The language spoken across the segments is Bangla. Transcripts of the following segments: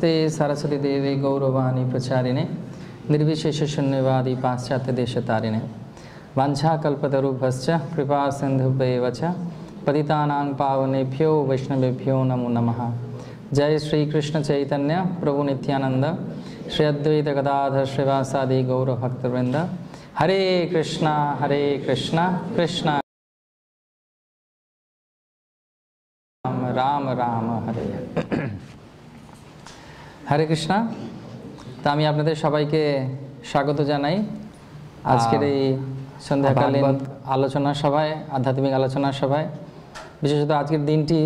नमस्ते सरस्वती देवी गौरवाणी प्रचारिणे निर्विशेष शून्यवादी पाश्चात्य देशतारिणे वाञ्छाकल्पतरुभ्यश्च कृपा सिन्धुभ्येव च पतितानां पावनेभ्यो वैष्णवेभ्यो नमो नमः। जय श्री कृष्ण चैतन्य प्रभु नित्यानंद श्री अद्वैत गदाधर श्रीवासादि गौर भक्तवृंद। हरे कृष्णा कृष्णा राम राम हरे हरे कृष्णा। तो आमी आपनादेर सबाइके स्वागत जानाई आजकेर এই সন্ধ্যাকালীন আলোচনা সভায়, আধ্যাত্মিক আলোচনা সভায়। বিশেষত আজকের দিনটি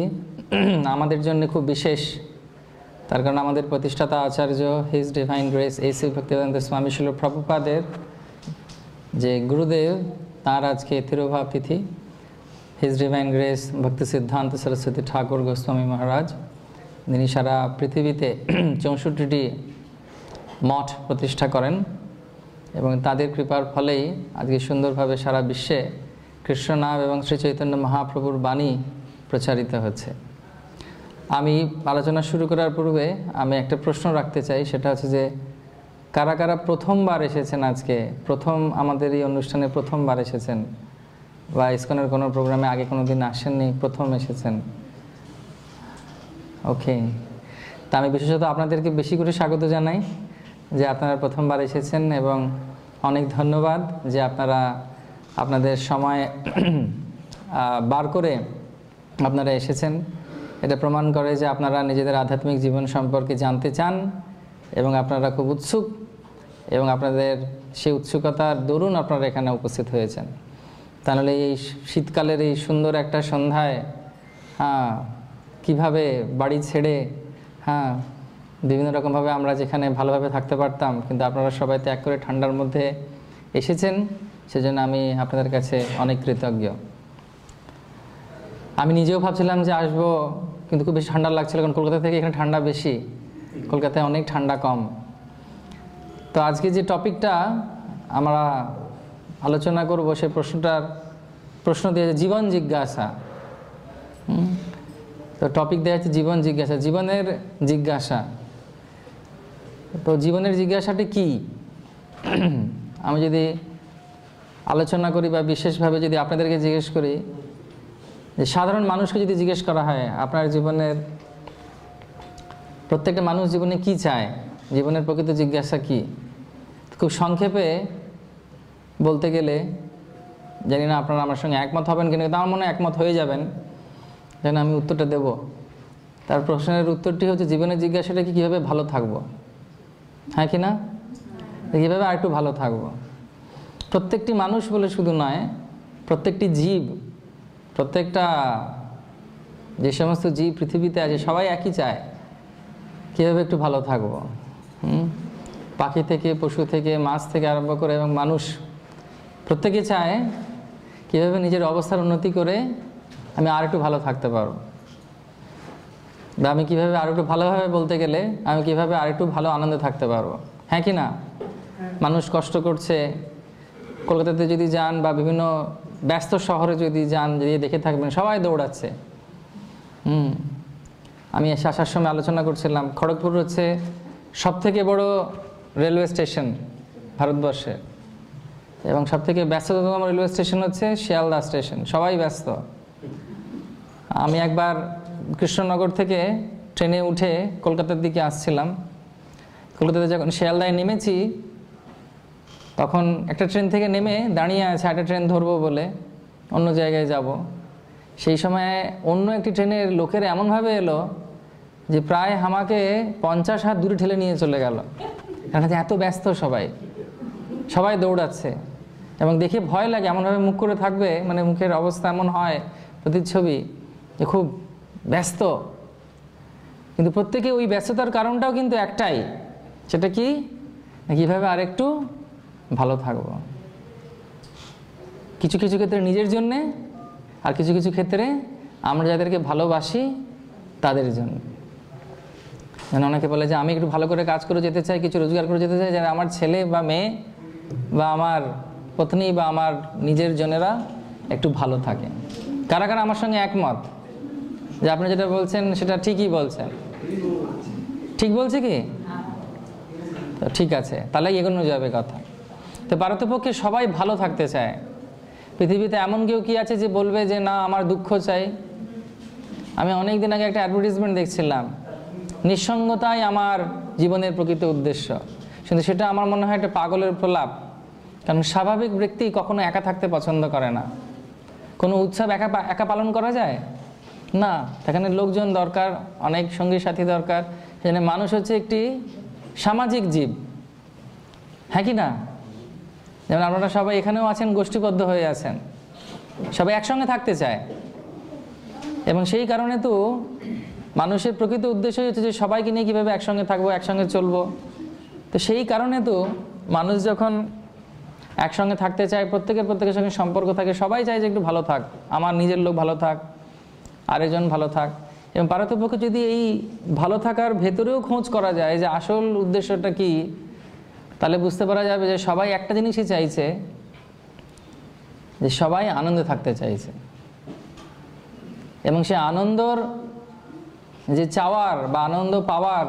আমাদের জন্য খুব বিশেষ, তার কারণ আমাদের প্রতিষ্ঠাতা আচার্য his divine grace AC Bhaktivedanta Swami শিল প্রভুপাদের যে গুরুদেব, তার আজকে তিরোভাব তিথি। His divine grace Bhakti Siddhanta Saraswati ঠাকুর গোস্বামী মহারাজ, যিনি সারা পৃথিবীতে 64টি মঠ প্রতিষ্ঠা করেন এবং তাদের কৃপার ফলেই আজকে সুন্দরভাবে সারা বিশ্বে কৃষ্ণ নাম এবং শ্রী চৈতন্য মহাপ্রভুর বাণী প্রচারিত হচ্ছে। আমি আলোচনা শুরু করার পূর্বে আমি একটা প্রশ্ন রাখতে চাই, সেটা হচ্ছে যে কারা কারা প্রথমবার এসেছেন, আজকে প্রথম আমাদের এই অনুষ্ঠানে প্রথমবার এসেছেন, বা ইসকনের কোনো প্রোগ্রামে আগে কোনো দিন আসেননি, প্রথম এসেছেন? ওকে, তা আমি বিশেষত আপনাদেরকে বেশি করে স্বাগত জানাই যে আপনারা প্রথমবার এসেছেন এবং অনেক ধন্যবাদ যে আপনারা আপনাদের সময় বার করে আপনারা এসেছেন। এটা প্রমাণ করে যে আপনারা নিজেদের আধ্যাত্মিক জীবন সম্পর্কে জানতে চান এবং আপনারা খুব উৎসুক, এবং আপনাদের সেই উৎসুকতার দরুন আপনারা এখানে উপস্থিত হয়েছেন। তাহলে এই শীতকালের এই সুন্দর একটা সন্ধ্যায় কিভাবে বাড়ি ছেড়ে বিভিন্ন রকমভাবে আমরা যেখানে ভালোভাবে থাকতে পারতাম, কিন্তু আপনারা সবাই ত্যাগ করে ঠান্ডার মধ্যে এসেছেন, সেজন্য আমি আপনাদের কাছে অনেক কৃতজ্ঞ। আমি নিজেও ভাবছিলাম যে আসবো, কিন্তু খুব বেশি ঠান্ডা লাগছিল, কারণ কলকাতা থেকে এখানে ঠান্ডা বেশি, কলকাতায় অনেক ঠান্ডা কম। তো আজকে যে টপিকটা আমরা আলোচনা করব, সেই প্রশ্ন দিয়েছে জীবন জিজ্ঞাসা। তো টপিক দেওয়া হচ্ছে জীবন জিজ্ঞাসা, জীবনের জিজ্ঞাসা। তো জীবনের জিজ্ঞাসাটি কি? আমি যদি আলোচনা করি বা বিশেষভাবে যদি আপনাদেরকে জিজ্ঞেস করি, যে সাধারণ মানুষকে যদি জিজ্ঞেস করা হয় আপনার জীবনের, প্রত্যেকটা মানুষ জীবনে কি চায়, জীবনের প্রকৃত জিজ্ঞাসা কি, খুব সংক্ষেপে বলতে গেলে, জানি না আপনারা আমার সঙ্গে একমত হবেন কিনা, কিন্তু আমার মনে হয় একমত হয়ে যাবেন যেন আমি উত্তরটা দেব। তার প্রশ্নের উত্তরটি হচ্ছে জীবনের জিজ্ঞাসাটা কি, কীভাবে ভালো থাকবো, হ্যাঁ কি না, কীভাবে আর একটু ভালো থাকবো। প্রত্যেকটি মানুষ বলে শুধু নয়, প্রত্যেকটি জীব, প্রত্যেকটা যে সমস্ত জীব পৃথিবীতে আছে সবাই একই চায়, কীভাবে একটু ভালো থাকবো। পাখি থেকে, পশু থেকে, মাছ থেকে আরম্ভ করে এবং মানুষ প্রত্যেকে চায় কীভাবে নিজের অবস্থার উন্নতি করে আমি আর একটু ভালো থাকতে পারবো, বা আমি কীভাবে আর একটু ভালোভাবে বলতে গেলে আমি কীভাবে আর একটু ভালো আনন্দে থাকতে পারবো, হ্যাঁ কি না। মানুষ কষ্ট করছে, কলকাতাতে যদি যান বা বিভিন্ন ব্যস্ত শহরে যদি যান, যদি দেখে থাকবেন সবাই দৌড়াচ্ছে। আমি এসে আসার সময় আলোচনা করছিলাম, খড়গপুর হচ্ছে সবথেকে বড় রেলওয়ে স্টেশন ভারতবর্ষে, এবং সবথেকে ব্যস্ততম রেলওয়ে স্টেশন হচ্ছে শিয়ালদা স্টেশন, সবাই ব্যস্ত। আমি একবার কৃষ্ণনগর থেকে ট্রেনে উঠে কলকাতার দিকে আসছিলাম, কলকাতাতে যখন শিয়ালদায় নেমেছি তখন একটা ট্রেন থেকে নেমে দাঁড়িয়ে আছে একটা ট্রেন ধরবো বলে অন্য জায়গায় যাব। সেই সময় অন্য একটি ট্রেনের লোকের এমনভাবে এলো যে প্রায় আমাকে 50 হাত দূরে ঠেলে নিয়ে চলে গেল, কারণ এত ব্যস্ত সবাই দৌড়াচ্ছে, এবং দেখে ভয় লাগে, এমনভাবে মুখ করে থাকবে, মানে মুখের অবস্থা এমন হয় প্রতিচ্ছবি যে খুব ব্যস্ত। কিন্তু প্রত্যেকে ওই ব্যস্ততার কারণটাও কিন্তু একটাই, সেটা কি, কীভাবে আরেকটু ভালো থাকবো। কিছু কিছু ক্ষেত্রে নিজের জন্যে, আর কিছু কিছু ক্ষেত্রে আমরা যাদেরকে ভালোবাসি তাদের জন্য। যেন অনেকে বলে যে আমি একটু ভালো করে কাজ করে যেতে চাই, কিছু রোজগার করে যেতে চাই, যেন আমার ছেলে বা মেয়ে বা আমার পত্নী বা আমার নিজের জনেরা একটু ভালো থাকে। কারা কারা আমার সঙ্গে একমত যে আপনি যেটা বলছেন সেটা ঠিকই বলছেন? ঠিক বলছে কি? তো ঠিক আছে, তাহলে এগোনো যাবে কথা। তো পারতপক্ষে সবাই ভালো থাকতে চায়। পৃথিবীতে এমন কেউ কি আছে যে বলবে যে না আমার দুঃখ চাই? আমি অনেক দিন আগে একটা অ্যাডভার্টাইজমেন্ট দেখছিলাম, নিঃসঙ্গতাই আমার জীবনের প্রকৃত উদ্দেশ্য। কিন্তু সেটা আমার মনে হয় একটা পাগলের প্রলাপ। কারণ স্বাভাবিক ব্যক্তি কখনো একা থাকতে পছন্দ করে না। কোনো উৎসব একা একা পালন করা যায় না, সেখানে লোকজন দরকার, অনেক সঙ্গী সাথী দরকার। সেখানে মানুষ হচ্ছে একটি সামাজিক জীব, হ্যাঁ কি না? যেমন আপনারা সবাই এখানেও আছেন, গোষ্ঠীবদ্ধ হয়ে আছেন, সবাই একসঙ্গে থাকতে চায়। এবং সেই কারণে তো মানুষের প্রকৃত উদ্দেশ্য হচ্ছে যে সবাইকে নিয়ে কীভাবে একসঙ্গে থাকবো, একসঙ্গে চলবো। তো সেই কারণে তো মানুষ যখন একসঙ্গে থাকতে চায়, প্রত্যেকের সঙ্গে সম্পর্ক থাকে, সবাই চায় যে একটু ভালো থাক, আমার নিজের লোক ভালো থাক, আরেকজন ভালো থাক। এবং পারতপক্ষে যদি এই ভালো থাকার ভেতরেও খোঁজ করা যায় যে আসল উদ্দেশ্যটা কি, তাহলে বুঝতে পারা যাবে যে সবাই একটা জিনিসই চাইছে, যে সবাই আনন্দে থাকতে চাইছে। এবং সে আনন্দর যে চাওয়ার বা আনন্দ পাওয়ার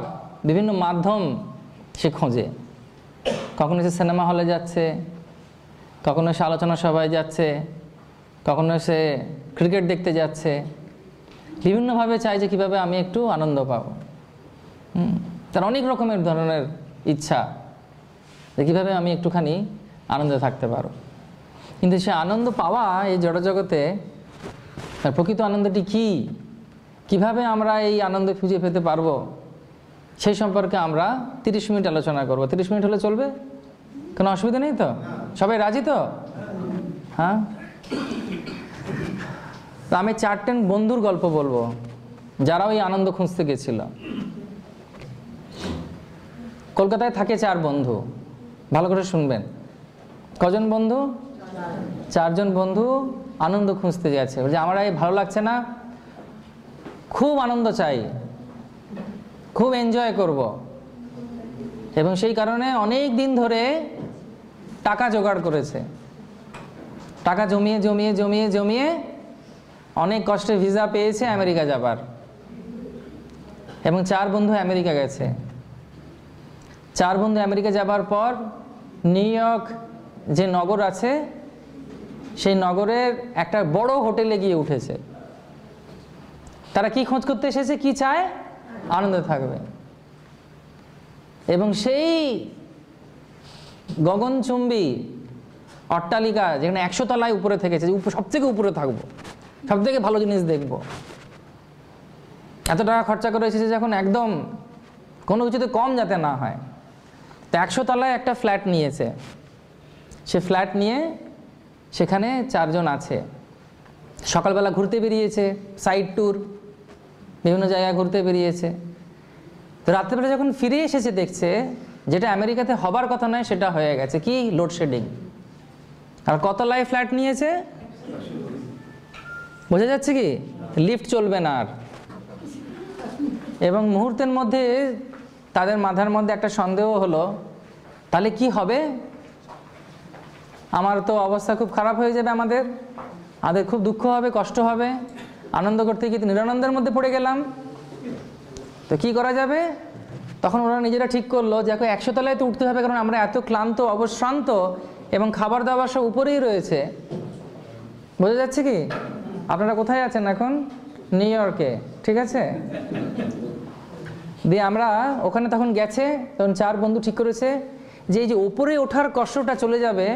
বিভিন্ন মাধ্যম সে খোঁজে। কখনো সে সিনেমা হলে যাচ্ছে, কখনো সে আলোচনা সভায় যাচ্ছে, কখনো সে ক্রিকেট দেখতে যাচ্ছে, বিভিন্নভাবে চাই যে কীভাবে আমি একটু আনন্দ পাবো। তার অনেক রকমের ধরনের ইচ্ছা যে কীভাবে আমি একটুখানি আনন্দে থাকতে পারো। কিন্তু সে আনন্দ পাওয়া এই জড়জগতে, তার প্রকৃত আনন্দটি কী, কীভাবে আমরা এই আনন্দ খুঁজে পেতে পারবো, সেই সম্পর্কে আমরা 30 মিনিট আলোচনা করব। 30 মিনিট হলে চলবে? কোনো অসুবিধা নেই তো? সবাই রাজি তো? হ্যাঁ। তো আমি 4জন বন্ধুর গল্প বলবো যারা ওই আনন্দ খুঁজতে গেছিল। কলকাতায় থাকে 4 বন্ধু, ভালো করে শুনবেন। কজন বন্ধু? 4জন বন্ধু আনন্দ খুঁজতে গেছে। যে আমার এই ভালো লাগছে না, খুব আনন্দ চাই, খুব এনজয় করব। এবং সেই কারণে অনেক দিন ধরে টাকা জোগাড় করেছে। টাকা জমিয়ে জমিয়ে জমিয়ে জমিয়ে অনেক কষ্টে ভিসা পেয়েছে আমেরিকা যাবার। এবং 4 বন্ধু আমেরিকা গেছে। 4 বন্ধু আমেরিকা যাবার পর নিউ ইয়র্ক যে নগর আছে, সেই নগরের একটা বড় হোটেলে গিয়ে উঠেছে। তারা কি খোঁজ করতে এসেছে, কি চায়? আনন্দে থাকবে। এবং সেই গগনচুম্বী অট্টালিকা যেখানে 100 তলায় উপরে থেকেছে, সবথেকে উপরে থাকবো, সবথেকে ভালো জিনিস দেখবো, এত টাকা খরচা করে এসেছে যখন একদম কোনো কিছুতে কম যাতে না হয়। তো 100 তলায় একটা ফ্ল্যাট নিয়েছে। সে ফ্ল্যাট নিয়ে সেখানে 4 জন আছে। সকালবেলা ঘুরতে বেরিয়েছে, সাইড ট্যুর, বিভিন্ন জায়গায় ঘুরতে বেরিয়েছে। তো রাত্রেবেলা যখন ফিরে এসেছে দেখছে যেটা আমেরিকাতে হবার কথা নয় সেটা হয়ে গেছে। কি? লোডশেডিং। আর কত তলায় ফ্ল্যাট নিয়েছে? বোঝা যাচ্ছে কি? লিফট চলবে না আর। এবং মুহূর্তের মধ্যে তাদের মাথার মধ্যে একটা সন্দেহ হলো, তাহলে কি হবে? আমার তো অবস্থা খুব খারাপ হয়ে যাবে, আমাদের খুব দুঃখ হবে, কষ্ট হবে, আনন্দ করতে গিয়ে নিরানন্দের মধ্যে পড়ে গেলাম, তো কি করা যাবে? তখন ওরা নিজেরা ঠিক করলো যে 100 তলায় তো উঠতে হবে, কারণ আমরা এত ক্লান্ত, অবশ্রান্ত, এবং খাবার দাবার সব উপরেই রয়েছে। বোঝা যাচ্ছে কি? আপনারা কোথায় আছেন এখন? নিউ ইয়র্কে, ঠিক আছে? দিয়ে আমরা ওখানে তখন গেছে, তখন 4 বন্ধু ঠিক করেছে যে এই যে উপরে ওঠার কষ্টটা চলে যাবে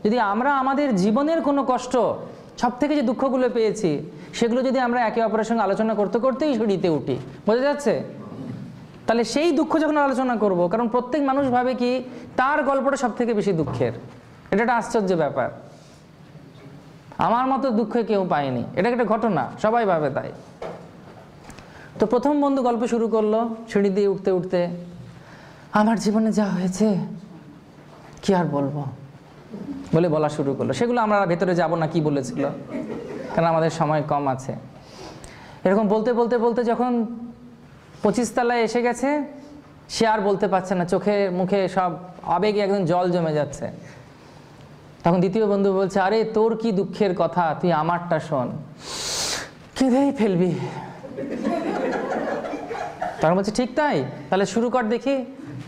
যদি আমরা আমাদের জীবনের কোনো কষ্ট, সব থেকে যে দুঃখগুলো পেয়েছি সেগুলো যদি আমরা একে অপরের সঙ্গে আলোচনা করতে করতেই সিঁড়িতে উঠি। বোঝা যাচ্ছে? তাহলে সেই দুঃখ যখন আলোচনা করব, কারণ প্রত্যেক মানুষ ভাবে কি তার গল্পটা সব থেকে বেশি দুঃখের। এটা একটা আশ্চর্য ব্যাপার। আমার মতো দুঃখে কেউ পায়নি, এটা একটা ঘটনা, সবাই ভাবে তাই। তো প্রথম বন্ধু গল্প শুরু করলো সিঁড়ি দিয়ে উঠতে উঠতে, আমার জীবনে যা হয়েছে কি আর বলবো বলে বলা শুরু করলো। সেগুলো আমরা ভেতরে যাব না কি বলেছিল, কারণ আমাদের সময় কম আছে। এরকম বলতে বলতে বলতে যখন 25 তলায় এসে গেছে, সে আর বলতে পারছে না, চোখে মুখে সব আবেগে একদম জল জমে যাচ্ছে। তখন দ্বিতীয় বন্ধু বলছে, আরে তোর কি দুঃখের কথা, তুই আমারটা শোন, কেঁদেই ফেলবি। তখন বলছে ঠিক তাই, তাহলে শুরু কর দেখি।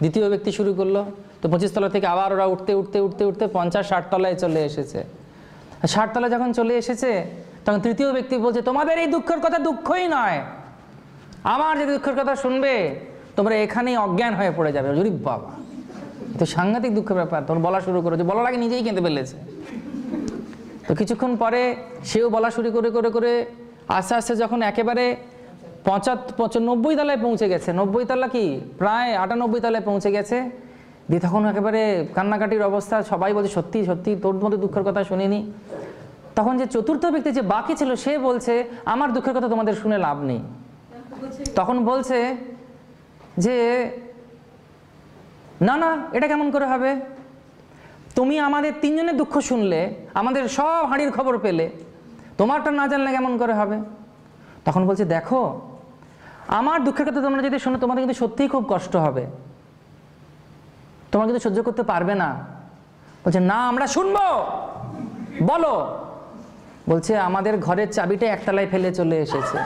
দ্বিতীয় ব্যক্তি শুরু করলো। তো 25 তলা থেকে আবার ওরা উঠতে উঠতে উঠতে উঠতে 50-60 তলায় চলে এসেছে। 60 তলায় যখন চলে এসেছে তখন তৃতীয় ব্যক্তি বলছে, তোমাদের এই দুঃখের কথা দুঃখই নয়, আমার যে দুঃখের কথা শুনবে তোমরা এখানেই অজ্ঞান হয়ে পড়ে যাবে। ওরে বাবা, তো সাংঘাতিক দুঃখের ব্যাপার। তোর বলা শুরু করেছে, বলার আগে নিজেই কেঁদে ফেলেছে। তো কিছুক্ষণ পরে সেও বলা শুরু করে করে করে আস্তে আস্তে যখন একেবারে 90 তলায় পৌঁছে গেছে, 90 তলা কি প্রায় 98 তলায় পৌঁছে গেছে, দিয়ে তখন একেবারে কান্নাকাটির অবস্থা। সবাই বলছে সত্যি সত্যি তোর মধ্যে দুঃখের কথা শুনিনি। তখন যে চতুর্থ ব্যক্তি যে বাকি ছিল সে বলছে, আমার দুঃখের কথা তোমাদের শুনে লাভ নেই। তখন বলছে যে না না, এটা কেমন করে হবে, তুমি আমাদের 3 জনের দুঃখ শুনলে, আমাদের সব হাঁড়ির খবর পেলে, তোমারটা না জানলে কেমন করে হবে। তখন বলছে দেখো, আমার দুঃখের কথা তোমরা যদি শোনো তোমাদের কিন্তু সত্যিই খুব কষ্ট হবে, তোমরা কিন্তু সহ্য করতে পারবে না। বলছে না, আমরা শুনবো, বলো। বলছে আমাদের ঘরের চাবিটা একতলায় ফেলে চলে এসেছে।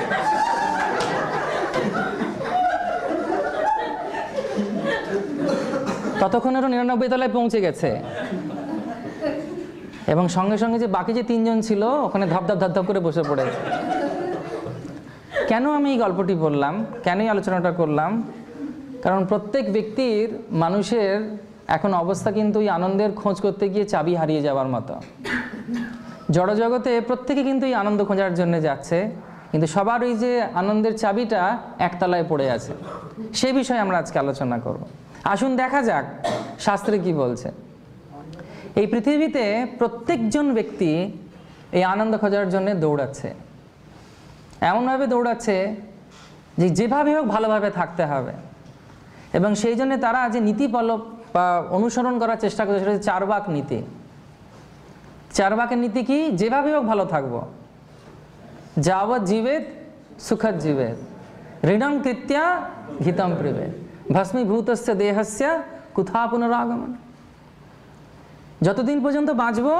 ততক্ষণ আরো 99 তলায় পৌঁছে গেছে, এবং সঙ্গে সঙ্গে যে বাকি যে 3 জন ছিল ওখানে ধপধপ ধপধপ করে বসে পড়েছে। কেন আমি এই গল্পটি বললাম, কেনই আলোচনাটা করলাম, কারণ প্রত্যেক ব্যক্তির, মানুষের এখন অবস্থা কিন্তু এই আনন্দের খোঁজ করতে গিয়ে চাবি হারিয়ে যাওয়ার মতো। জড়জগতে প্রত্যেকে কিন্তু এই আনন্দ খোঁজার জন্য যাচ্ছে, কিন্তু সবার ওই যে আনন্দের চাবিটা একতলায় পড়ে আছে। সে বিষয়ে আমরা আজকে আলোচনা করব। আসুন দেখা যাক শাস্ত্রে কি বলছে। এই পৃথিবীতে প্রত্যেকজন ব্যক্তি এই আনন্দ খোঁজার জন্য দৌড়াচ্ছে, এমনভাবে দৌড়াচ্ছে যে যেভাবে হোক ভালোভাবে থাকতে হবে। এবং সেই জন্য তারা যে নীতি বা অনুসরণ করার চেষ্টা করছে সেটা হচ্ছে 4 বাক নীতি। 4 বাকের নীতি কি? যেভাবে হোক ভালো থাকবো, যাবৎ জীবেত সুখৎ জীবেত, ঋণং কৃত্যা হিতম প্রিবেত, ভস্মীভূতস্য দেহস্য কুথা পুনরাগমন। যতদিন পর্যন্ত বাঁচবো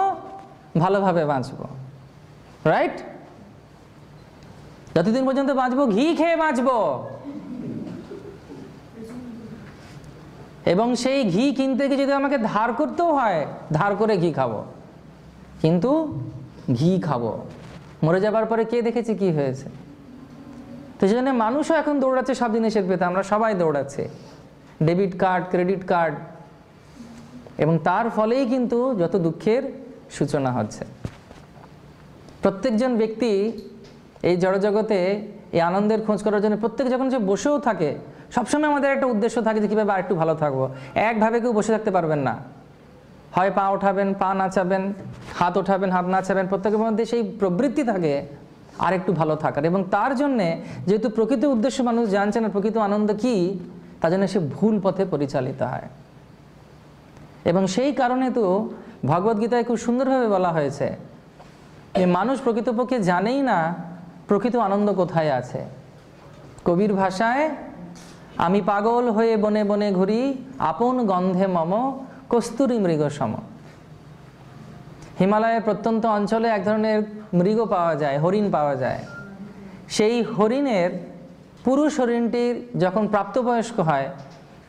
ভালোভাবে বাঁচবো, রাইট? যতদিন পর্যন্ত বাঁচবো ঘি খেয়ে বাঁচবো, এবং সেই ঘি কিনতে গিয়ে যদি আমাকে ধার করতেও হয় ধার করে ঘি খাবো, কিন্তু ঘি খাবো। মরে যাবার পরে কে দেখেছে কি হয়েছে? তো সেই জন্য মানুষও এখন দৌড়াচ্ছে সব জিনিসের পেতে। আমরা সবাই দৌড়াচ্ছে ডেবিট কার্ড, ক্রেডিট কার্ড, এবং তার ফলেই কিন্তু যত দুঃখের সূচনা হচ্ছে। প্রত্যেকজন ব্যক্তি এই জড়জগতে এই আনন্দের খোঁজ করার জন্য প্রত্যেক যখন যে বসেও থাকে, সবসময় আমাদের একটা উদ্দেশ্য থাকে যে কীভাবে আর একটু ভালো থাকবো। একভাবে কেউ বসে থাকতে পারবেন না, হয় পা ওঠাবেন, পা নাচাবেন, হাত ওঠাবেন, হাত নাচাবেন। প্রত্যেকের মধ্যে সেই প্রবৃত্তি থাকে আর একটু ভালো থাকার। এবং তার জন্যে যেহেতু প্রকৃত উদ্দেশ্য মানুষ জানছে না প্রকৃত আনন্দ কি, তার জন্য সে ভুল পথে পরিচালিত হয়। এবং সেই কারণে তো ভগবদ্গীতায় খুব সুন্দরভাবে বলা হয়েছে যে মানুষ প্রকৃতপক্ষে জানেই না প্রকৃত আনন্দ কোথায় আছে। কবির ভাষায়, আমি পাগল হয়ে বনে বনে ঘুরি, আপন গন্ধে মম কস্তুরী মৃগ সম। হিমালয়ের প্রত্যন্ত অঞ্চলে এক ধরনের মৃগ পাওয়া যায়, হরিণ পাওয়া যায়। সেই হরিণের পুরুষ হরিণটির যখন প্রাপ্তবয়স্ক হয়,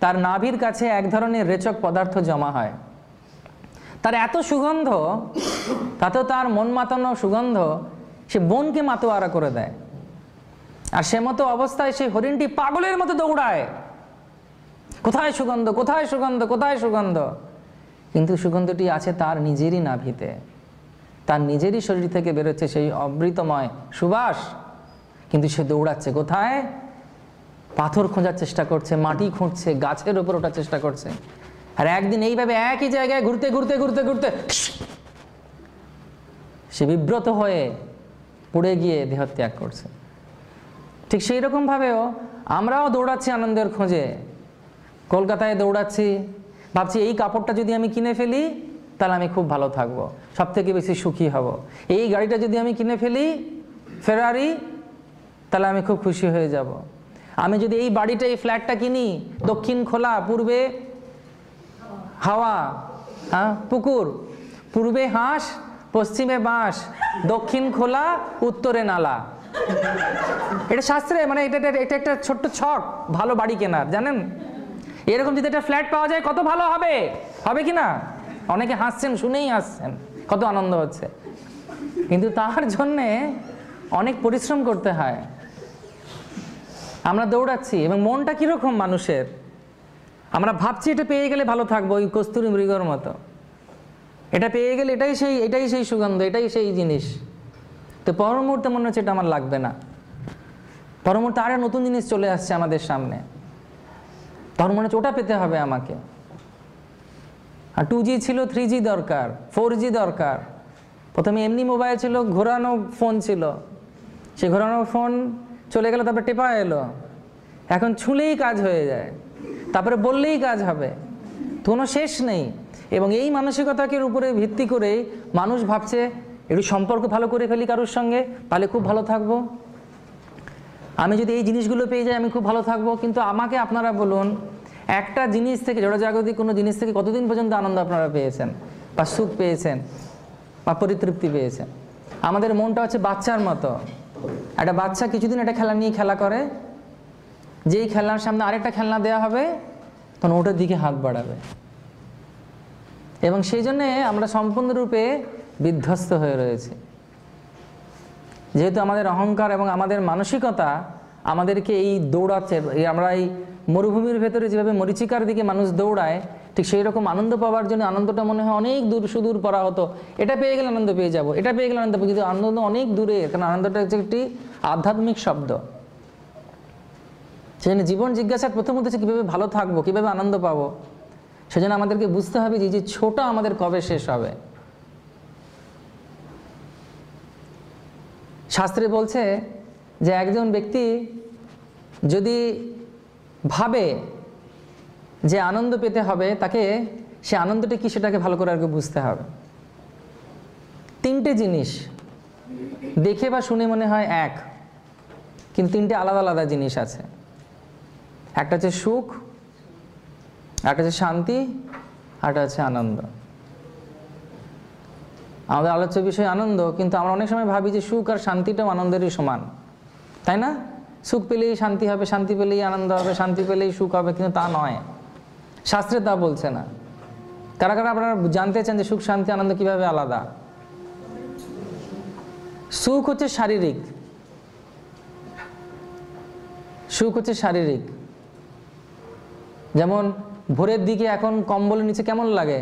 তার নাভির কাছে এক ধরনের রেচক পদার্থ জমা হয়। তার এত সুগন্ধ, তাতেও তার মন মাতানো সুগন্ধ, সে বনকে মাতোয়ারা করে দেয়। আর সে মতো অবস্থায় সেই হরিণটি পাগলের মতো দৌড়ায়, কোথায় সুগন্ধ, কোথায় সুগন্ধ, কোথায় সুগন্ধ। কিন্তু সুগন্ধটি আছে তার নিজেরই নাভিতে, তার নিজেরই শরীর থেকে বেরোচ্ছে সেই অমৃতময় সুবাস। কিন্তু সে দৌড়াচ্ছে কোথায়? পাথর খোঁজার চেষ্টা করছে, মাটি খুঁড়ছে, গাছের উপর ওঠার চেষ্টা করছে। আর একদিন এইভাবে একই জায়গায় ঘুরতে ঘুরতে ঘুরতে ঘুরতে সে বিব্রত হয়ে পড়ে গিয়ে দেহত্যাগ করছে। ঠিক সেই রকমভাবেও আমরাও দৌড়াচ্ছি আনন্দের খোঁজে। কলকাতায় দৌড়াচ্ছি, ভাবছি এই কাপড়টা যদি আমি কিনে ফেলি তাহলে আমি খুব ভালো থাকবো, সব থেকে বেশি সুখী হব। এই গাড়িটা যদি আমি কিনে ফেলি, ফেরারি, তাহলে আমি খুব খুশি হয়ে যাব। আমি যদি এই বাড়িটা, এই ফ্ল্যাটটা কিনি, দক্ষিণ খোলা, পূর্বে হাওয়া, পুকুর, পূর্বে হাঁস, পশ্চিমে বাঁশ, দক্ষিণ খোলা, উত্তরে নালা, এটা শাস্ত্রে মানে এটা একটা ছোট্ট ছক ভালো বাড়ি কেনার, জানেন? এরকম যদি একটা ফ্ল্যাট পাওয়া যায় কত ভালো হবে, হবে কি না? অনেকে হাসছেন, শুনেই হাসছেন, কত আনন্দ হচ্ছে। কিন্তু তার জন্যে অনেক পরিশ্রম করতে হয়। আমরা দৌড়াচ্ছি এবং মনটা কীরকম মানুষের, আমরা ভাবছি এটা পেয়ে গেলে ভালো থাকবো, ওই কস্তুরী মৃগর মতো। এটা পেয়ে গেলে এটাই সেই সুগন্ধ, এটাই সেই জিনিস। তো পর মুহূর্তে মনে হচ্ছে এটা আমার লাগবে না, পর মুহূর্তে আরও নতুন জিনিস চলে আসছে আমাদের সামনে, তখন মনে হচ্ছে ওটা পেতে হবে আমাকে। আর 2G ছিল, 3G দরকার, 4G দরকার। প্রথমে এমনি মোবাইল ছিল, ঘোরানো ফোন ছিল, সে ঘোরানো ফোন চলে গেল, তারপরে টেপা এলো, এখন ছুঁলেই কাজ হয়ে যায়, তারপরে বললেই কাজ হবে, কোনো শেষ নেই। এবং এই মানসিকতাকে উপরে ভিত্তি করেই মানুষ ভাবছে একটু সম্পর্ক ভালো করে ফেলি কারোর সঙ্গে, তাহলে খুব ভালো থাকবো, আমি যদি এই জিনিসগুলো পেয়ে যাই আমি খুব ভালো থাকবো। কিন্তু আমাকে আপনারা বলুন, একটা জিনিস থেকে, জড়জাগতিক কোনো জিনিস থেকে কতদিন পর্যন্ত আনন্দ আপনারা পেয়েছেন, বা সুখ পেয়েছেন, বা পরিতৃপ্তি পেয়েছেন? আমাদের মনটা হচ্ছে বাচ্চার মতো। একটা বাচ্চা কিছুদিন একটা খেলা নিয়ে খেলা করে, যেই খেলনার সামনে আরেকটা খেলনা দেওয়া হবে তখন ওটার দিকে হাত বাড়াবে। এবং সেই জন্যে আমরা সম্পূর্ণরূপে বিধ্বস্ত হয়ে রয়েছি, যেহেতু আমাদের অহংকার এবং আমাদের মানসিকতা আমাদেরকে এই দৌড়াচ্ছে। আমরা এই মরুভূমির ভেতরে যেভাবে মরীচিকার দিকে মানুষ দৌড়ায়, ঠিক সেই রকম আনন্দ পাওয়ার জন্য আনন্দটা মনে হয় অনেক দূর সুদূর পড়া হতো, এটা পেয়ে গেলে আনন্দ পেয়ে যাব, এটা পেয়ে গেলে আনন্দ পাবো, কিন্তু আনন্দ অনেক দূরে, কারণ আনন্দটা হচ্ছে একটি আধ্যাত্মিক শব্দ। সেজন্য জীবন জিজ্ঞাসার প্রথম হচ্ছে কীভাবে ভালো থাকবো, কীভাবে আনন্দ পাবো। সেজন্য আমাদেরকে বুঝতে হবে যে ছোট আমাদের কবে শেষ হবে। শাস্ত্রে বলছে যে একজন ব্যক্তি যদি ভাবে যে আনন্দ পেতে হবে, তাকে সে আনন্দটা কি সেটাকে ভালো করে আগে বুঝতে হবে। 3টে জিনিস দেখে বা শুনে মনে হয় এক, কিন্তু 3টে আলাদা আলাদা জিনিস আছে। একটা হচ্ছে সুখ, একটা হচ্ছে শান্তি, একটা হচ্ছে আনন্দ। আমাদের আলোচ্য বিষয় আনন্দ, কিন্তু আমরা অনেক সময় ভাবি যে সুখ আর শান্তিটাও আনন্দেরই সমান, তাই না? সুখ পেলেই শান্তি হবে, শান্তি পেলেই আনন্দ হবে, শান্তি পেলেই সুখ হবে, কিন্তু তা নয়, শাস্ত্রে তা বলছে না। কারা কারা আপনারা জানতে চান যে সুখ শান্তি আনন্দ কিভাবে আলাদা? সুখ হচ্ছে শারীরিক, সুখ হচ্ছে শারীরিক। যেমন ভোরের দিকে এখন কম্বলের নিচে কেমন লাগে,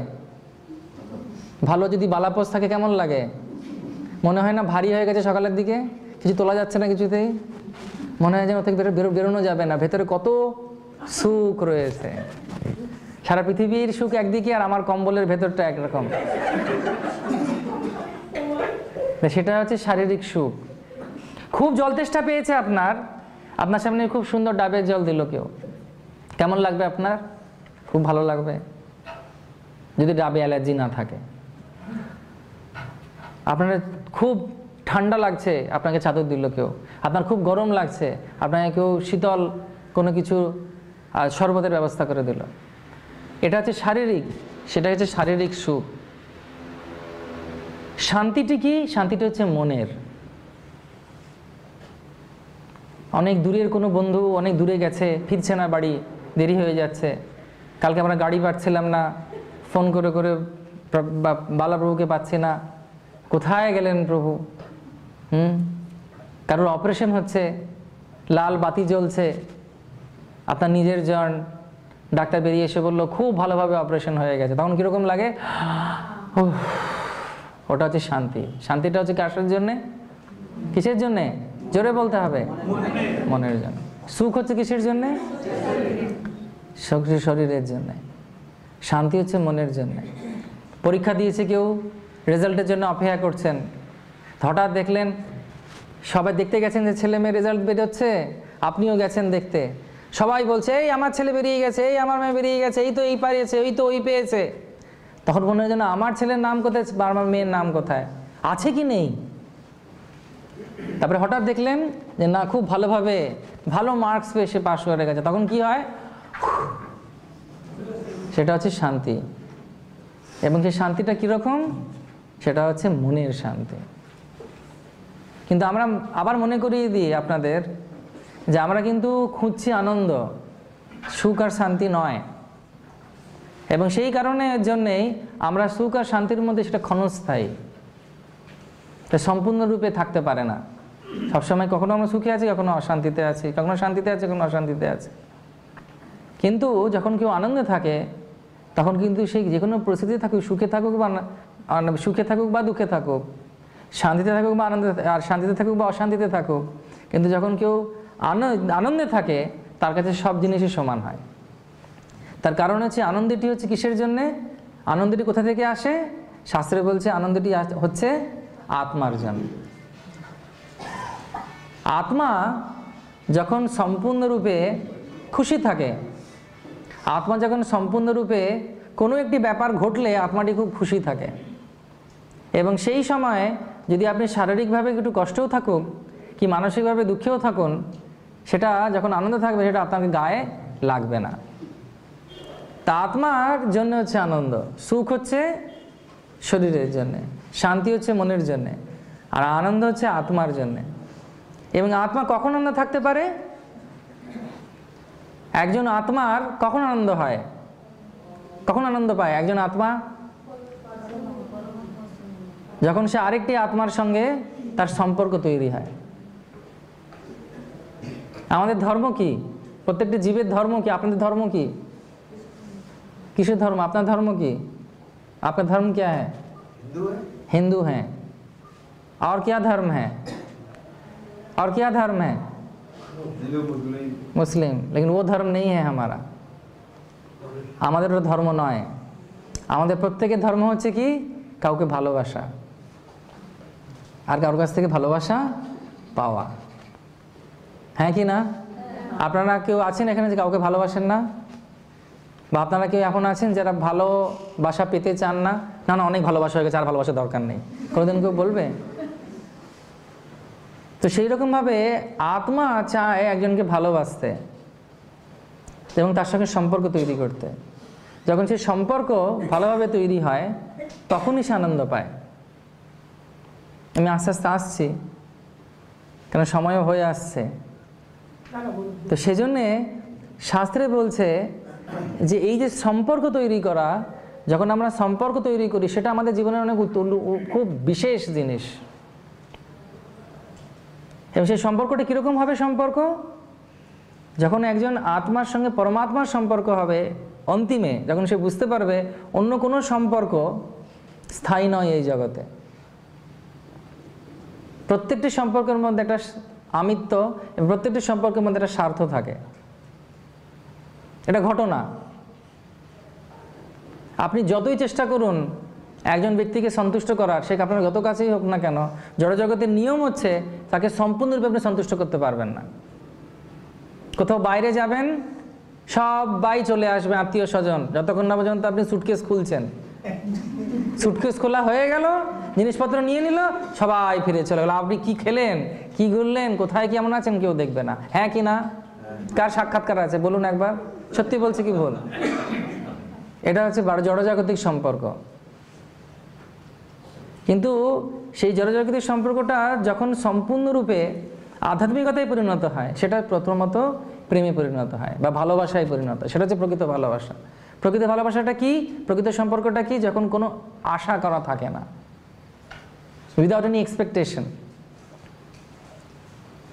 ভালো যদি বালাপোষ থাকে কেমন লাগে? মনে হয় না ভারী হয়ে গেছে সকালের দিকে, কিছু তোলা যাচ্ছে না, কিছুতেই মনে হয় যেন ওর থেকে বেরোনো যাবে না, ভেতরে কত সুখ রয়েছে। সারা পৃথিবীর সুখ একদিকে, আর আমার কম্বলের ভেতরটা একরকম। সেটা হচ্ছে শারীরিক সুখ। খুব জল তেষ্টা পেয়েছে আপনার সামনে খুব সুন্দর ডাবের জল দিল কেউ, কেমন লাগবে আপনার? খুব ভালো লাগবে, যদি ডাবে অ্যালার্জি না থাকে। আপনার খুব ঠান্ডা লাগছে, আপনাকে চাদর দিল কেউ। আপনার খুব গরম লাগছে, আপনাকে কেউ শীতল কোনো কিছু শরবতের ব্যবস্থা করে দিল। এটা হচ্ছে শারীরিক, সেটা হচ্ছে শারীরিক সুখ। শান্তিটি কি? শান্তিটা হচ্ছে মনের। অনেক দূরের কোনো বন্ধু অনেক দূরে গেছে, ফিরছে না বাড়ি, দেরি হয়ে যাচ্ছে, কালকে আমরা গাড়ি পাচ্ছিলাম না, ফোন করে করে বালাপ্রভুকে পাচ্ছি না, কোথায় গেলেন প্রভু? কারোর অপারেশন হচ্ছে, লাল বাতি জ্বলছে, আপনার নিজের জন, ডাক্তার বেরিয়ে এসে বললো খুব ভালোভাবে অপারেশন হয়ে গেছে, তখন কীরকম লাগে? ওটা হচ্ছে শান্তি। শান্তিটা হচ্ছে কার জন্যে? কিসের জন্যে? জোরে বলতে হবে, মনের জন্য। সুখ হচ্ছে কিসের জন্যে? শরীরের জন্যে। শান্তি হচ্ছে মনের জন্যে। পরীক্ষা দিয়েছে কেউ, রেজাল্টের জন্য অপেক্ষা করছেন, হঠাৎ দেখলেন সবাই দেখতে গেছেন যে ছেলে মেয়ে রেজাল্ট বেরোচ্ছে, আপনিও গেছেন দেখতে, সবাই বলছে এই আমার ছেলে বেরিয়ে গেছে, এই আমার মেয়ে বেরিয়ে গেছে, এই তো এই পারিয়েছে, ওই তো ওই পেয়েছে। তখন মনে হয় যেন আমার ছেলের নাম কোথায়, আমার মেয়ের নাম কোথায়, আছে কি নেই? তারপরে হঠাৎ দেখলেন যে না, খুব ভালোভাবে ভালো মার্কস পেয়ে সে পাশ করে গেছে, তখন কি হয়? সেটা হচ্ছে শান্তি। এবং সেই শান্তিটা কীরকম? সেটা হচ্ছে মনের শান্তি। কিন্তু আমরা আবার মনে করিয়ে দিই আপনাদের যে আমরা কিন্তু খুঁজছি আনন্দ, সুখ আর শান্তি নয়। এবং সেই কারণের জন্যেই আমরা সুখ আর শান্তির মধ্যে সেটা ক্ষণস্থায়ী, এটা সম্পূর্ণরূপে থাকতে পারে না। সবসময় কখনো আমরা সুখে আছি, কখনো অশান্তিতে আছি, কখনো শান্তিতে আছি, কখনো অশান্তিতে আছি। কিন্তু যখন কেউ আনন্দে থাকে তখন কিন্তু সেই যে কোনো পরিস্থিতিতে থাকুক, সুখে থাকুক বা দুঃখে থাকুক, শান্তিতে থাকুক বা শান্তিতে থাকুক বা অশান্তিতে থাকুক, কিন্তু যখন কেউ আনন্দে থাকে তার কাছে সব জিনিসই সমান হয়। তার কারণ হচ্ছে আনন্দটি হচ্ছে কিসের জন্যে? আনন্দটি কোথা থেকে আসে? শাস্ত্রে বলছে আনন্দটি হচ্ছে আত্মার জন্য। আত্মা যখন সম্পূর্ণরূপে খুশি থাকে, আত্মা যখন সম্পূর্ণরূপে কোনো একটি ব্যাপার ঘটলে আত্মাটি খুব খুশি থাকে। এবং সেই সময় যদি আপনি শারীরিকভাবে একটু কষ্টও থাকুক কি মানসিকভাবে দুঃখেও থাকুন, সেটা যখন আনন্দ থাকবে সেটা আপনাকে গায়ে লাগবে না। তা আত্মার জন্য হচ্ছে আনন্দ, সুখ হচ্ছে শরীরের জন্যে, শান্তি হচ্ছে মনের জন্যে, আর আনন্দ হচ্ছে আত্মার জন্যে। এবং আত্মা কখন আনন্দ থাকতে পারে? একজন আত্মার কখন আনন্দ হয়, কখন আনন্দ পায় একজন আত্মা? যখন সে আরেকটি আত্মার সঙ্গে তার সম্পর্ক তৈরি হয়। আমাদের ধর্ম কি? প্রত্যেকটি জীবের ধর্ম কি? আপনাদের ধর্ম কি? किसर धर्म? अपना धर्म की? आपका धर्म क्या है? हिंदू है। और क्या धर्म है? और क्या धर्म है? मुस्लिम। लेकिन वो धर्म नहीं है हमारा। আমাদের ধর্ম নয়। আমাদের প্রত্যেকের ধর্ম হচ্ছে কি? কাউকে ভালোবাসা আর কারোর কাছ থেকে ভালোবাসা পাওয়া। হ্যাঁ কি না? আপনারা কেউ আছেন এখানে যে কাউকে ভালোবাসেন না? বা আপনারা কেউ এখন আছেন যারা ভালোবাসা পেতে চান না? না না, অনেক ভালোবাসা হয়ে গেছে, আর ভালোবাসা দরকার নেই, কোনোদিন কেউ বলবে? তো সেই রকমভাবে আত্মা চায় একজনকে ভালোবাসতে এবং তার সঙ্গে সম্পর্ক তৈরি করতে। যখন সেই সম্পর্ক ভালোভাবে তৈরি হয় তখনই সে আনন্দ পায়। আমি আস্তে আস্তে আসছি, কেন সময়ও হয়ে আসছে। তো সেজন্যে শাস্ত্রে বলছে যে এই যে সম্পর্ক তৈরি করা, যখন আমরা সম্পর্ক তৈরি করি সেটা আমাদের জীবনের অনেক খুব বিশেষ জিনিস। এবং সেই সম্পর্কটা কীরকম হবে? সম্পর্ক যখন একজন আত্মার সঙ্গে পরমাত্মার সম্পর্ক হবে অন্তিমে, যখন সে বুঝতে পারবে অন্য কোনো সম্পর্ক স্থায়ী নয় এই জগতে। প্রত্যেকটি সম্পর্কের মধ্যে একটা আমিত্ব এবং প্রত্যেকটি সম্পর্কের মধ্যে একটা স্বার্থ থাকে। এটা ঘটনা। আপনি যতই চেষ্টা করুন একজন ব্যক্তিকে সন্তুষ্ট করার, সে আপনার যত কাছেই হোক না কেন, জড়জগতের নিয়ম হচ্ছে তাকে সম্পূর্ণরূপে আপনি সন্তুষ্ট করতে পারবেন না। কোথাও বাইরে যাবেন, সবাই চলে আসবে আত্মীয় স্বজন, যতক্ষণ না পর্যন্ত আপনি সুটকেস খুলছেন। সুটকেস খোলা হয়ে গেল, জিনিসপত্র নিয়ে নিল, সবাই ফিরে চলে গেল। আপনি কি খেলেন, কি ঘুরলেন, কোথায় কেমন আছেন কেউ দেখবে না। হ্যাঁ কি না? কার সাক্ষাৎকার আছে বলুন একবার? সত্যি বলছে কি ভুল? এটা হচ্ছে জড়জাগতিক সম্পর্ক। কিন্তু সেই জড়জাগতিক সম্পর্কটা যখন সম্পূর্ণরূপে আধ্যাত্মিকতায় পরিণত হয়, সেটা প্রথমত প্রেমে পরিণত হয় বা ভালোবাসায় পরিণত হয়। সেটা হচ্ছে প্রকৃত ভালোবাসা। প্রকৃত ভালোবাসাটা কি? প্রকৃত সম্পর্কটা কি? যখন কোনো আশা করা থাকে না, উইদাউট এনি এক্সপেকটেশন।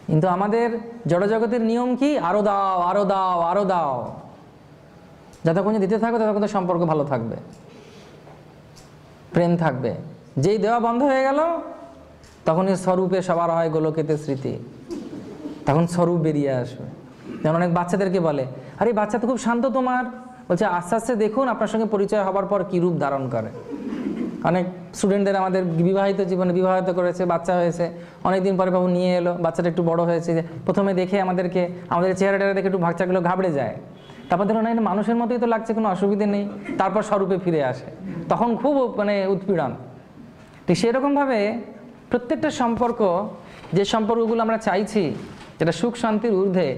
কিন্তু আমাদের জড়জগতের নিয়ম কি? আরো দাও, আরো দাও, আরো দাও। যতক্ষণ দিতে থাকবে ততক্ষণ সম্পর্ক ভালো থাকবে, প্রেম থাকবে। যেই দেওয়া বন্ধ হয়ে গেল তখনই স্বরূপে সবার হয় গোলকেতে স্মৃতি, তখন স্বরূপ বেরিয়ে আসবে। যেমন অনেক বাচ্চাদেরকে বলে, আরে বাচ্চা তো খুব শান্ত তোমার, বলছে আস্তে আস্তে দেখুন আপনার সঙ্গে পরিচয় হবার পর কী রূপ ধারণ করে। অনেক স্টুডেন্টদের আমাদের বিবাহিত জীবনে বিবাহিত করেছে, বাচ্চা হয়েছে, অনেকদিন পরে বাবু নিয়ে এলো, বাচ্চাটা একটু বড় হয়েছে, প্রথমে দেখে আমাদের চেহারাটা দেখে একটু বাচ্চাগুলো ঘাবড়ে যায়, তারপর ধরো না মানুষের মতোই তো লাগছে, কোনো অসুবিধে নেই, তারপর স্বরূপে ফিরে আসে, তখন খুব উৎপীড়ন। ঠিক সেরকমভাবে প্রত্যেকটা সম্পর্ক, যে সম্পর্কগুলো আমরা চাইছি, যেটা সুখ শান্তির ঊর্ধ্বে,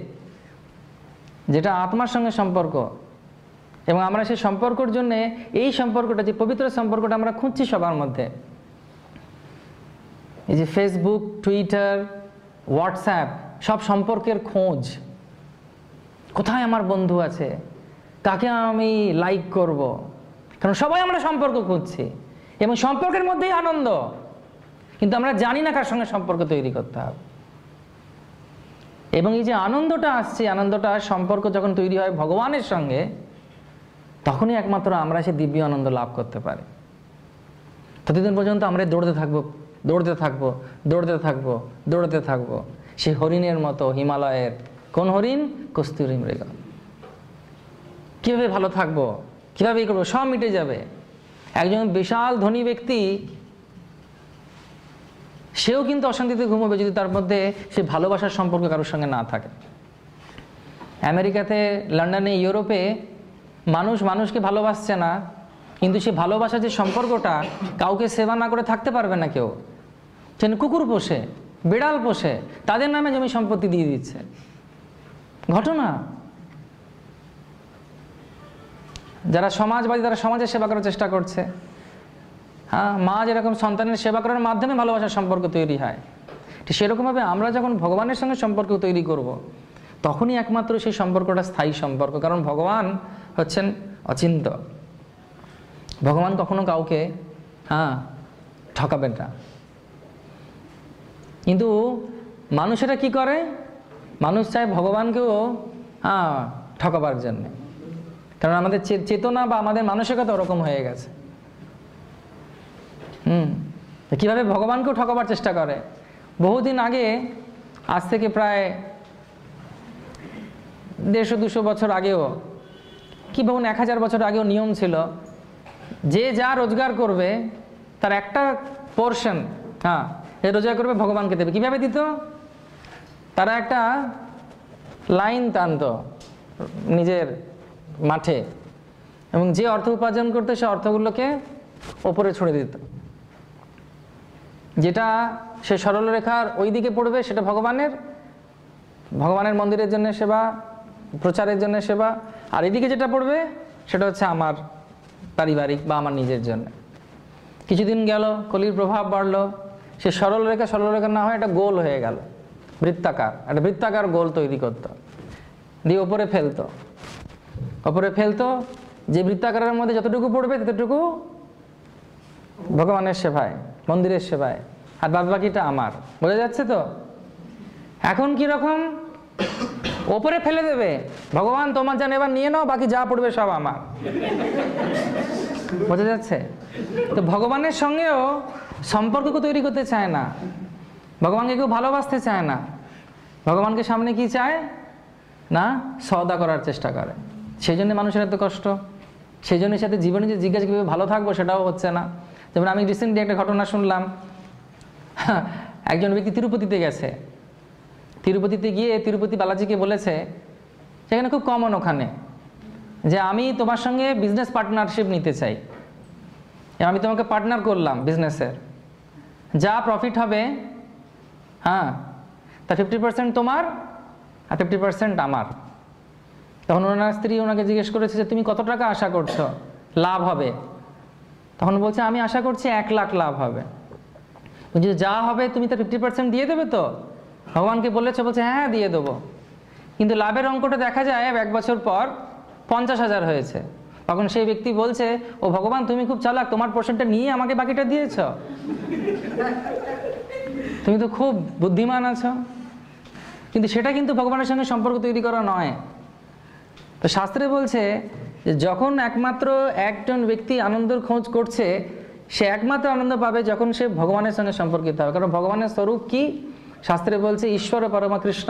যেটা আত্মার সঙ্গে সম্পর্ক, এবং আমরা সেই সম্পর্কের জন্য এই সম্পর্কটা, যে পবিত্র সম্পর্কটা আমরা খুঁজছি সবার মধ্যে, এই যে ফেসবুক, টুইটার, হোয়াটসঅ্যাপ, সব সম্পর্কের খোঁজ। কোথায় আমার বন্ধু আছে, কাকে আমি লাইক করব, কারণ সবাই আমরা সম্পর্ক খুঁজছি এবং সম্পর্কের মধ্যেই আনন্দ, কিন্তু আমরা জানি না কার সঙ্গে সম্পর্ক তৈরি করতে হবে। এবং এই যে আনন্দটা আসছে, আনন্দটা সম্পর্ক যখন তৈরি হয় ভগবানের সঙ্গে, তখনই একমাত্র আমরা সে দিব্য আনন্দ লাভ করতে পারি। ততদিন পর্যন্ত আমরা দৌড়তে থাকবো, দৌড়তে থাকবো, দৌড়তে থাকবো, দৌড়তে থাকবো, সে হরিণের মতো হিমালয়ের। কোন হরিণ? কস্তুরী মৃগ। কীভাবে ভালো থাকবো, কীভাবে করবো, সব মিটে যাবে। একজন বিশাল ধনী ব্যক্তি, সেও কিন্তু অশান্তিতে ঘুমাবে যদি তার মধ্যে সে ভালোবাসার সম্পর্ক কারোর সঙ্গে না থাকে। আমেরিকাতে, লন্ডনে, ইউরোপে মানুষ মানুষকে ভালোবাসছে না, কিন্তু সে ভালোবাসার যে সম্পর্কটা, কাউকে সেবা না করে থাকতে পারবে না কেউ। যেন কুকুর পোষে, বিড়াল পোষে, তাদের নামে জমি সম্পত্তি দিয়ে দিচ্ছে। ঘটনা। যারা সমাজবাদী, তারা সমাজের সেবা করার চেষ্টা করছে। হ্যাঁ, মা যেরকম সন্তানের সেবা করার মাধ্যমে ভালোবাসার সম্পর্ক তৈরি হয়, ঠিক সেরকমভাবে আমরা যখন ভগবানের সঙ্গে সম্পর্ক তৈরি করব, তখনই একমাত্র সেই সম্পর্কটা স্থায়ী সম্পর্ক। কারণ ভগবান হচ্ছেন অচিন্ত। ভগবান কখনো কাউকে ঠকাবেন না। কিন্তু মানুষেরা কি করে? মানুষ চায় ভগবানকেও ঠকাবার জন্য, কারণ আমাদের চেতনা বা আমাদের মানসিকতা ওরকম হয়ে গেছে। কিভাবে ভগবানকেও ঠকাবার চেষ্টা করে। বহুদিন আগে, আজ থেকে প্রায় 150-200 বছর আগেও, কি বলুন 1000 বছর আগেও নিয়ম ছিল, যে যা রোজগার করবে তার একটা পোর্শন রোজগার করবে ভগবানকে দেবে। কিভাবে দিত? তারা একটা লাইন টানতো নিজের মাঠে, এবং যে অর্থ উপার্জন করতে সে অর্থগুলোকে ওপরে ছড়ে দিত। যেটা সে সরলরেখার ওই দিকে পড়বে সেটা ভগবানের মন্দিরের জন্য সেবা, প্রচারের জন্য সেবা, আর এদিকে যেটা পড়বে সেটা হচ্ছে আমার পারিবারিক বা আমার নিজের জন্য। কিছুদিন গেল, কলির প্রভাব বাড়লো, সে সরলরেখা না হয় একটা গোল হয়ে গেল, একটা বৃত্তাকার গোল তৈরি করত, দিয়ে ওপরে ফেলতো। যে বৃত্তাকারের মধ্যে যতটুকু পড়বে ততটুকু ভগবানের সেবায়, মন্দিরের সেবায়, আর বাদ বাকিটা আমার। বোঝা যাচ্ছে তো? এখন কি রকম? ওপরে ফেলে দেবে, ভগবান তোমার জান এবার নিয়ে নাও, বাকি যা পড়বে সব আমার। বোঝা যাচ্ছে তো? ভগবানের সঙ্গেও সম্পর্ককে তৈরি করতে চায় না, ভগবানকে কেউ ভালোবাসতে চায় না। ভগবানকে সামনে কি চায় না? সওদা করার চেষ্টা করে। সেই জন্য মানুষের এত কষ্ট। সেই জন্য সাথে জীবনে যে জিজ্ঞাসা কীভাবে ভালো থাকবো সেটাও হচ্ছে না। যেমন আমি রিসেন্টলি একটা ঘটনা শুনলাম, একজন ব্যক্তি তিরুপতিতে গেছে। তিরুপতিতে গিয়ে তিরুপতি বালাজিকে বলেছে, সেখানে খুব কমন ওখানে, যে আমি তোমার সঙ্গে বিজনেস পার্টনারশিপ নিতে চাই, আমি তোমাকে পার্টনার করলাম বিজনেসের, যা প্রফিট হবে তা 50% তোমার আর 50% আমার। তখন ওনার স্ত্রী ওনাকে জিজ্ঞেস করেছে যে তুমি কত টাকা আশা করছো লাভ হবে? তখন বলছে আমি আশা করছি 1 লাখ লাভ হবে। বলছি যা হবে তুমি তো 50% দিয়ে দেবে তো? ভগবানকে বলেছে? বলছে হ্যাঁ দিয়ে দেবো। কিন্তু লাভের অঙ্কটা দেখা যায় 1 বছর পর 50,000 হয়েছে। তখন সেই ব্যক্তি বলছে, ও ভগবান তুমি খুব চালাক, তোমার পোর্শনটা নিয়ে আমাকে বাকিটা দিয়েছ, তুমি তো খুব বুদ্ধিমান আছো। কিন্তু সেটা কিন্তু ভগবানের সঙ্গে সম্পর্ক তৈরি করা নয়। তো শাস্ত্রে বলছে যে যখন একমাত্র একজন ব্যক্তি আনন্দের খোঁজ করছে, সে একমাত্র আনন্দ পাবে যখন সে ভগবানের সঙ্গে সম্পর্কিত হবে। কারণ ভগবানের স্বরূপ কি? শাস্ত্রে বলছে ঈশ্বর পরমা কৃষ্ণ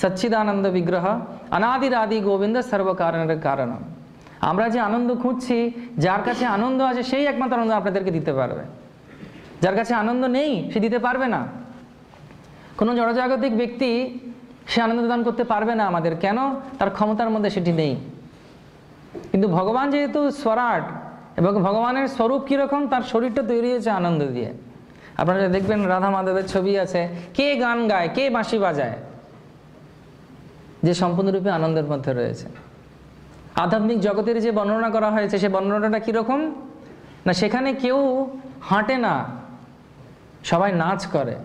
সচ্চিদানন্দ বিগ্রহ অনাদির আদি গোবিন্দ সর্বকারণের কারণ। আমরা যে আনন্দ খুঁজছি, যার কাছে আনন্দ আছে সেই একমাত্র আনন্দ আপনাদেরকে দিতে পারবে। যার কাছে আনন্দ নেই সে দিতে পারবে না। কোনো জড়জাগতিক ব্যক্তি সে আনন্দ দান করতে পারবে না আমাদের। কেন? তার ক্ষমতার মধ্যে সেটি নেই। কিন্তু ভগবান যেহেতু স্বরাট এবং ভগবানের স্বরূপ কীরকম, তার শরীরটা তৈরি হয়েছে আনন্দ দিয়ে। আপনারা দেখবেন রাধা মাধবের ছবি আছে, কে গান গায়, কে বাঁশি বাজায়, যে সম্পূর্ণরূপে আনন্দের মধ্যে রয়েছে। আধ্যাত্মিক জগতের যে বর্ণনা করা হয়েছে, সে বর্ণনাটা কীরকম না, সেখানে কেউ হাঁটে না, সবাই নাচ করে,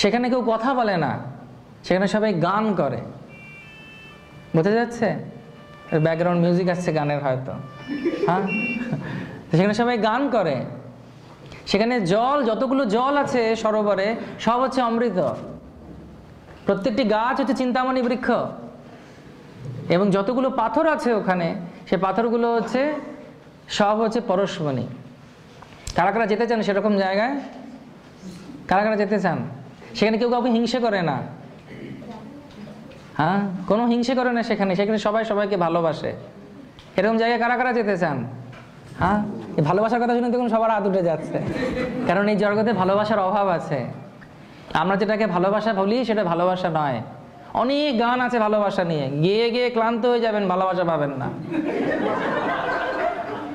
সেখানে কেউ কথা বলে না, সেখানে সবাই গান করে। বোঝা যাচ্ছে? ব্যাকগ্রাউন্ড মিউজিক আসছে গানের হয়তো, হ্যাঁ। সেখানে সবাই গান করে, সেখানে জল, যতগুলো জল আছে সরোবরে সব হচ্ছে অমৃত। প্রত্যেকটি গাছ হচ্ছে চিন্তামণি বৃক্ষ, এবং যতগুলো পাথর আছে ওখানে, সে পাথরগুলো হচ্ছে সব হচ্ছে পরশমণি। কারা কারা যেতে চান সেরকম জায়গায়? কারা কারা যেতে চান? সেখানে কেউ কাউকে হিংসে করে না, হ্যাঁ, কোনো হিংসে করে না সেখানে। সেখানে সবাই সবাইকে ভালোবাসে। এরকম জায়গায় কারা কারা যেতে চান? হ্যাঁ, এই ভালোবাসার কথা শুনে দেখুন সবার হাত উঠে যাচ্ছে, কারণ এই জগতে ভালোবাসার অভাব আছে। আমরা যেটাকে ভালোবাসা বলি সেটা ভালোবাসা নয়। অনেক গান আছে ভালোবাসা নিয়ে, গেয়ে গেয়ে ক্লান্ত হয়ে যাবেন, ভালোবাসা পাবেন না।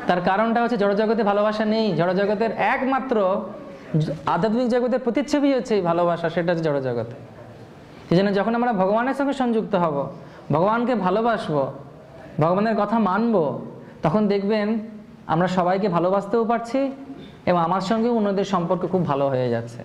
তার কারণটা হচ্ছে জড়জগতে ভালোবাসা নেই। জড়জগতের একমাত্র আধ্যাত্মিক জগতের প্রতিচ্ছবি হচ্ছে এই ভালোবাসা, সেটা হচ্ছে জড়জগতে। এই জন্য যখন আমরা ভগবানের সঙ্গে সংযুক্ত হব, ভগবানকে ভালোবাসবো, ভগবানের কথা মানব, তখন দেখবেন আমরা সবাইকে ভালোবাসতেও পারছি এবং আমার সঙ্গেও অন্যদের সম্পর্ক খুব ভালো হয়ে যাচ্ছে।